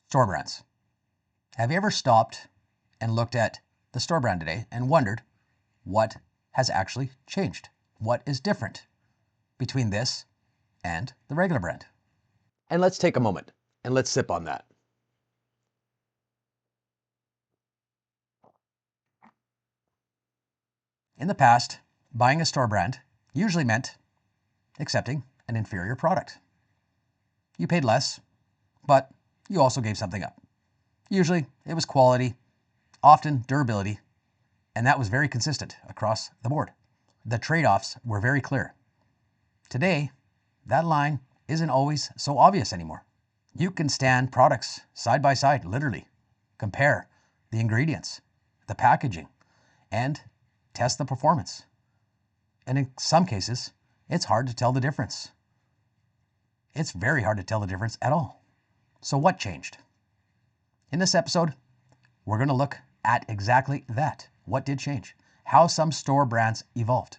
Store brands. Have you ever stopped and looked at the store brand today and wondered what has actually changed? What is different between this and the regular brand? And let's take a moment and let's sip on that. In the past, buying a store brand usually meant accepting an inferior product. You paid less, but you also gave something up. Usually it was quality, often durability, and that was very consistent across the board. The trade-offs were very clear. Today, that line isn't always so obvious anymore. You can stand products side by side, literally, compare the ingredients, the packaging, and test the performance. And in some cases, it's hard to tell the difference. It's very hard to tell the difference at all. So what changed? In this episode, we're going to look at exactly that. What did change? How some store brands evolved.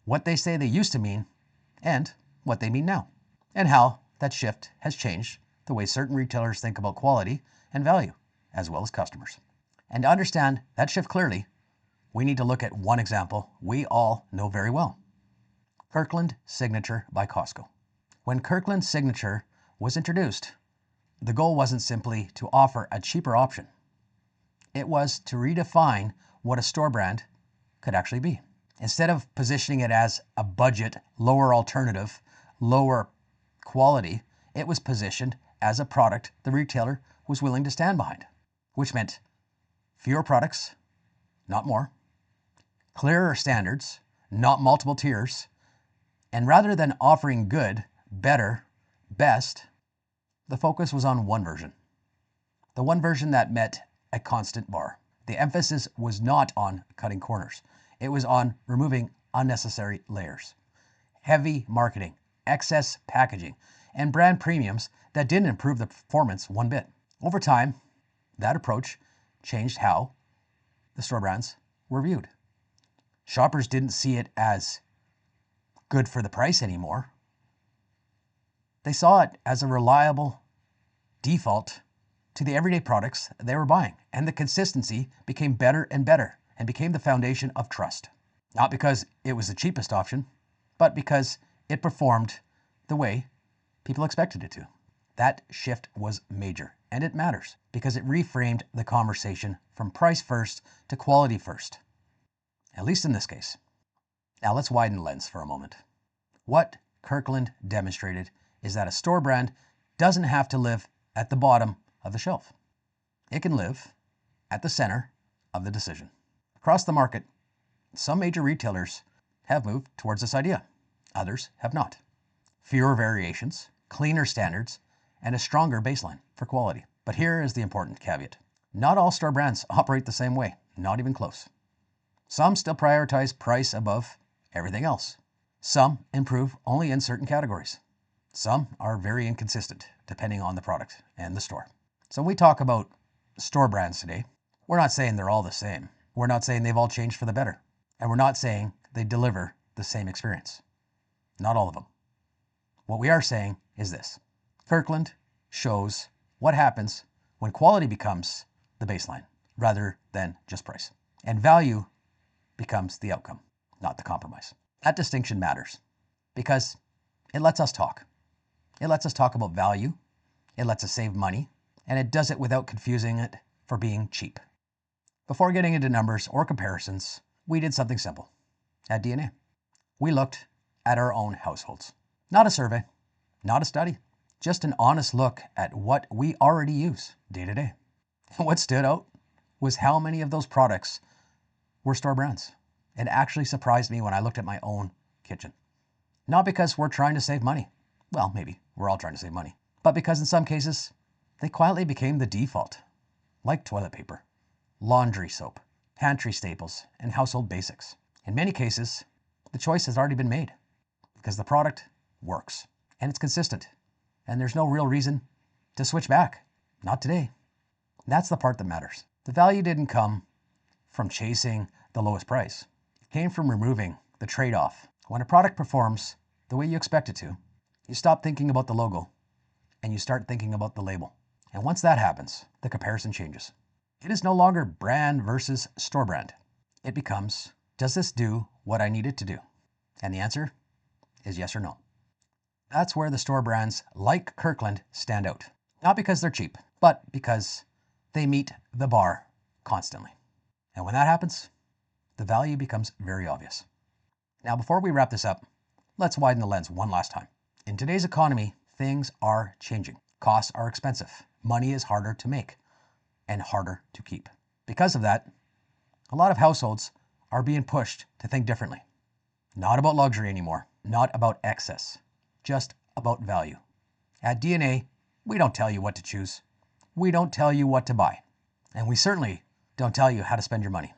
What they say they used to mean and what they mean now. And how that shift has changed the way certain retailers think about quality and value, as well as customers. And to understand that shift clearly, we need to look at one example we all know very well. Kirkland Signature by Costco. When Kirkland Signature was introduced, the goal wasn't simply to offer a cheaper option. It was to redefine what a store brand could actually be. Instead of positioning it as a budget, lower alternative, lower quality, it was positioned as a product the retailer was willing to stand behind, which meant fewer products, not more, clearer standards, not multiple tiers, and rather than offering good, better, best, the focus was on one version. The one version that met a constant bar. The emphasis was not on cutting corners. It was on removing unnecessary layers. Heavy marketing, excess packaging, and brand premiums that didn't improve the performance one bit. Over time, that approach changed how the store brands were viewed. Shoppers didn't see it as good for the price anymore. They saw it as a reliable default to the everyday products they were buying, and the consistency became better and better and became the foundation of trust. Not because it was the cheapest option, but because it performed the way people expected it to. That shift was major, and it matters because it reframed the conversation from price first to quality first, at least in this case. Now let's widen the lens for a moment. What Kirkland demonstrated is that a store brand doesn't have to live at the bottom of the shelf. It can live at the center of the decision. Across the market, some major retailers have moved towards this idea. Others have not. Fewer variations, cleaner standards, and a stronger baseline for quality. But here is the important caveat. Not all store brands operate the same way, not even close. Some still prioritize price above everything else. Some improve only in certain categories. Some are very inconsistent depending on the product and the store. So when we talk about store brands today, we're not saying they're all the same. We're not saying they've all changed for the better. And we're not saying they deliver the same experience. Not all of them. What we are saying is this. Kirkland shows what happens when quality becomes the baseline rather than just price. And value becomes the outcome, not the compromise. That distinction matters because it lets us talk. It lets us talk about value. It lets us save money. And it does it without confusing it for being cheap. Before getting into numbers or comparisons, we did something simple at DNA. We looked at our own households. Not a survey, not a study, just an honest look at what we already use day to day. And what stood out was how many of those products were store brands. It actually surprised me when I looked at my own kitchen. Not because we're trying to save money. Well, maybe we're all trying to save money. But because in some cases, they quietly became the default, like toilet paper, laundry soap, pantry staples, and household basics. In many cases, the choice has already been made because the product works and it's consistent and there's no real reason to switch back. Not today. That's the part that matters. The value didn't come from chasing the lowest price. It came from removing the trade-off. When a product performs the way you expect it to, you stop thinking about the logo and you start thinking about the label. And once that happens, the comparison changes. It is no longer brand versus store brand. It becomes, does this do what I need it to do? And the answer is yes or no. That's where the store brands like Kirkland stand out. Not because they're cheap, but because they meet the bar constantly. And when that happens, the value becomes very obvious. Now, before we wrap this up, let's widen the lens one last time. In today's economy, things are changing. Costs are expensive. Money is harder to make and harder to keep. Because of that, a lot of households are being pushed to think differently. Not about luxury anymore, not about excess, just about value. At DNA, we don't tell you what to choose. We don't tell you what to buy. And we certainly don't tell you how to spend your money.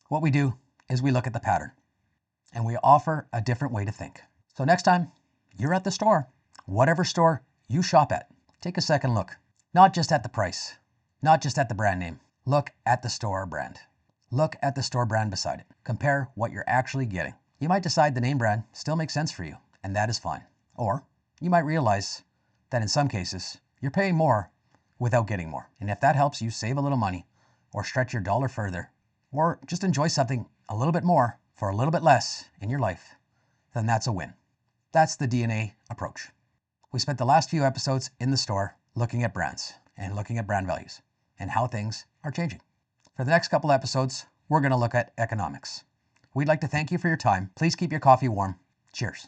What we do is we look at the pattern and we offer a different way to think. So next time you're at the store, whatever store you shop at, take a second look, not just at the price, not just at the brand name. Look at the store brand. Look at the store brand beside it. Compare what you're actually getting. You might decide the name brand still makes sense for you, and that is fine. Or you might realize that in some cases, you're paying more without getting more. And if that helps you save a little money or stretch your dollar further, or just enjoy something a little bit more for a little bit less in your life, then that's a win. That's the DNA approach. We spent the last few episodes in the store looking at brands and looking at brand values and how things are changing. For the next couple episodes, we're going to look at economics. We'd like to thank you for your time. Please keep your coffee warm. Cheers.